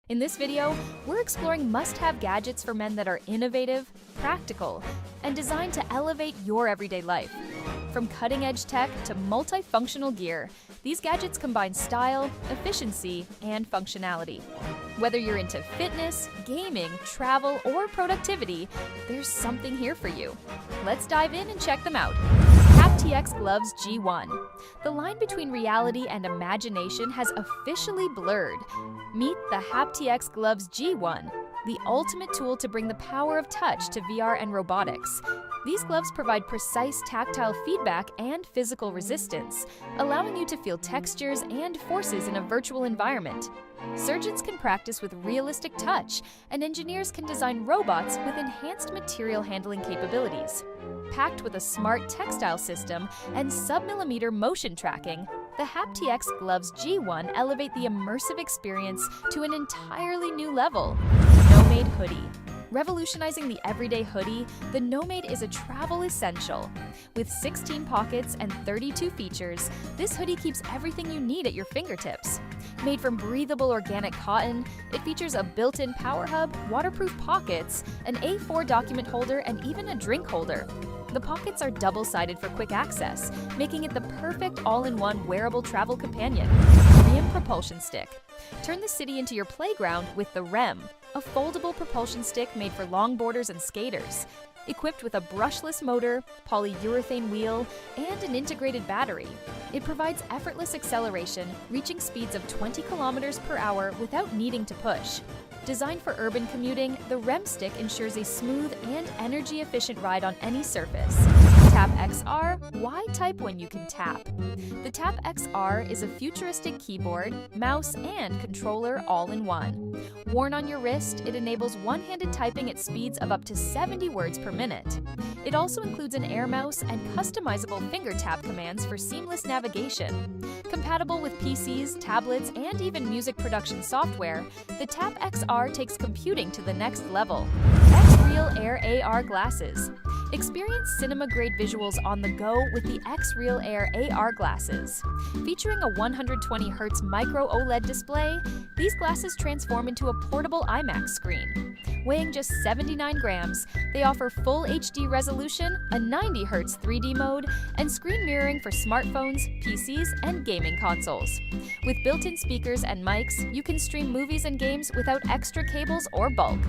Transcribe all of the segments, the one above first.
In this video, we're exploring must-have gadgets for men that are innovative, practical, and designed to elevate your everyday life. From cutting-edge tech to multifunctional gear, these gadgets combine style, efficiency, and functionality. Whether you're into fitness, gaming, travel, or productivity, there's something here for you. Let's dive in and check them out. HaptX Gloves G1. The line between reality and imagination has officially blurred. Meet the HaptX Gloves G1, the ultimate tool to bring the power of touch to VR and robotics. These gloves provide precise tactile feedback and physical resistance, allowing you to feel textures and forces in a virtual environment. Surgeons can practice with realistic touch, and engineers can design robots with enhanced material handling capabilities. Packed with a smart textile system and sub-millimeter motion tracking, the HaptX Gloves G1 elevate the immersive experience to an entirely new level. NOMADE Hoodie. Revolutionizing the everyday hoodie, the NOMADE is a travel essential. With 16 pockets and 32 features, this hoodie keeps everything you need at your fingertips. Made from breathable organic cotton, it features a built-in power hub, waterproof pockets, an A4 document holder, and even a drink holder. The pockets are double-sided for quick access, making it the perfect all-in-one wearable travel companion. REM Propulsion Stick. Turn the city into your playground with the REM, a foldable propulsion stick made for longboarders and skaters. Equipped with a brushless motor, polyurethane wheel, and an integrated battery, it provides effortless acceleration, reaching speeds of 20 kilometers per hour without needing to push. Designed for urban commuting, the REM stick ensures a smooth and energy-efficient ride on any surface. TapXR, why type when you can tap? The TapXR is a futuristic keyboard, mouse, and controller all in one. Worn on your wrist, it enables one-handed typing at speeds of up to 70 words per minute. It also includes an air mouse and customizable finger tap commands for seamless navigation. Compatible with PCs, tablets, and even music production software, the TapXR takes computing to the next level. Nreal Air AR Glasses. Experience cinema-grade visuals on the go with the Nreal Air AR Glasses. Featuring a 120Hz micro OLED display, these glasses transform into a portable IMAX screen. Weighing just 79 grams, they offer full HD resolution, a 90Hz 3D mode, and screen mirroring for smartphones, PCs, and gaming consoles. With built-in speakers and mics, you can stream movies and games without extra cables or bulk.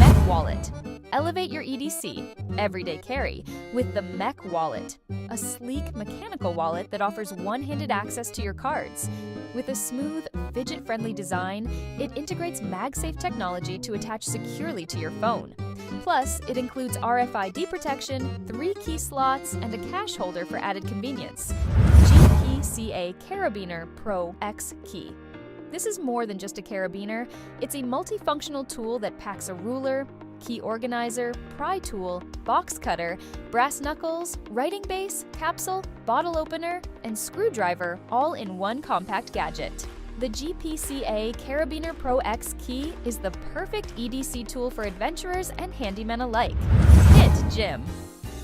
Mech Wallet. Elevate your EDC, everyday carry, with the Mech Wallet, a sleek mechanical wallet that offers one-handed access to your cards. With a smooth, fidget-friendly design, it integrates MagSafe technology to attach securely to your phone. Plus, it includes RFID protection, 3 key slots, and a cash holder for added convenience. GPCA Carabiner Pro X Key. This is more than just a carabiner. It's a multifunctional tool that packs a ruler, key organizer, pry tool, box cutter, brass knuckles, writing base, capsule, bottle opener, and screwdriver all in one compact gadget. The GPCA Carabiner Pro X Key is the perfect EDC tool for adventurers and handymen alike. Kit Gym.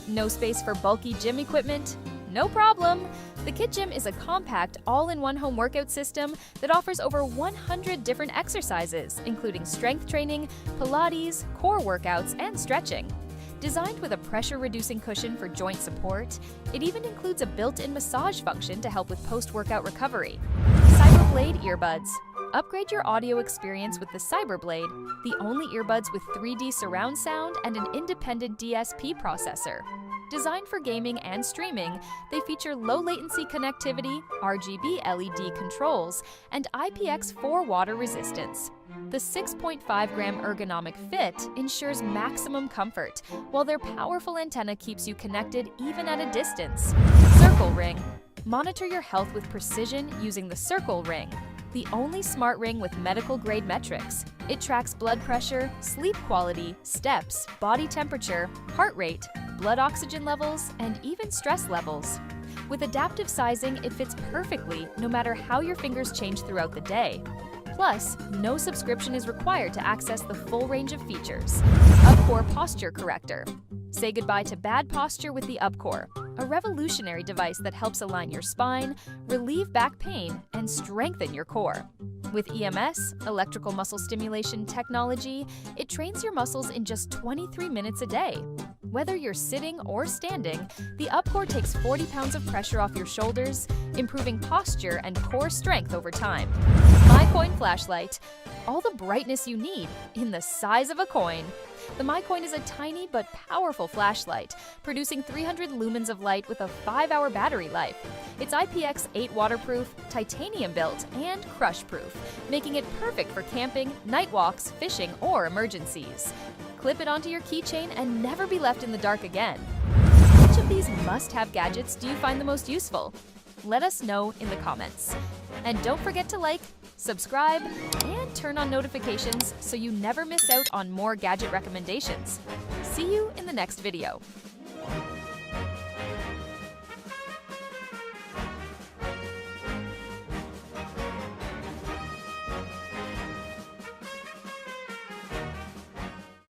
No space for bulky gym equipment? No problem! The Kit Gym is a compact, all-in-one home workout system that offers over 100 different exercises, including strength training, Pilates, core workouts, and stretching. Designed with a pressure-reducing cushion for joint support, it even includes a built-in massage function to help with post-workout recovery. Cyberblade earbuds. Upgrade your audio experience with the Cyberblade, the only earbuds with 3D surround sound and an independent DSP processor. Designed for gaming and streaming, they feature low-latency connectivity, RGB LED controls, and IPX4 water resistance. The 6.5-gram ergonomic fit ensures maximum comfort, while their powerful antenna keeps you connected even at a distance. CIRCUL Ring. Monitor your health with precision using the CIRCUL Ring, the only smart ring with medical-grade metrics. It tracks blood pressure, sleep quality, steps, body temperature, heart rate, blood oxygen levels, and even stress levels. With adaptive sizing, it fits perfectly no matter how your fingers change throughout the day. Plus, no subscription is required to access the full range of features. UpCore Posture Corrector. Say goodbye to bad posture with the UpCore, a revolutionary device that helps align your spine, relieve back pain, and strengthen your core. With EMS, electrical muscle stimulation technology, it trains your muscles in just 23 minutes a day. Whether you're sitting or standing, the UpCore takes 40 pounds of pressure off your shoulders, improving posture and core strength over time. MiCoin flashlight, all the brightness you need in the size of a coin. The MiCoin is a tiny but powerful flashlight, producing 300 lumens of light with a 5-hour battery life. It's IPX8 waterproof, titanium built, and crush proof, making it perfect for camping, night walks, fishing, or emergencies. Clip it onto your keychain and never be left in the dark again. Which of these must-have gadgets do you find the most useful? Let us know in the comments. And don't forget to like, subscribe, and turn on notifications so you never miss out on more gadget recommendations. See you in the next video.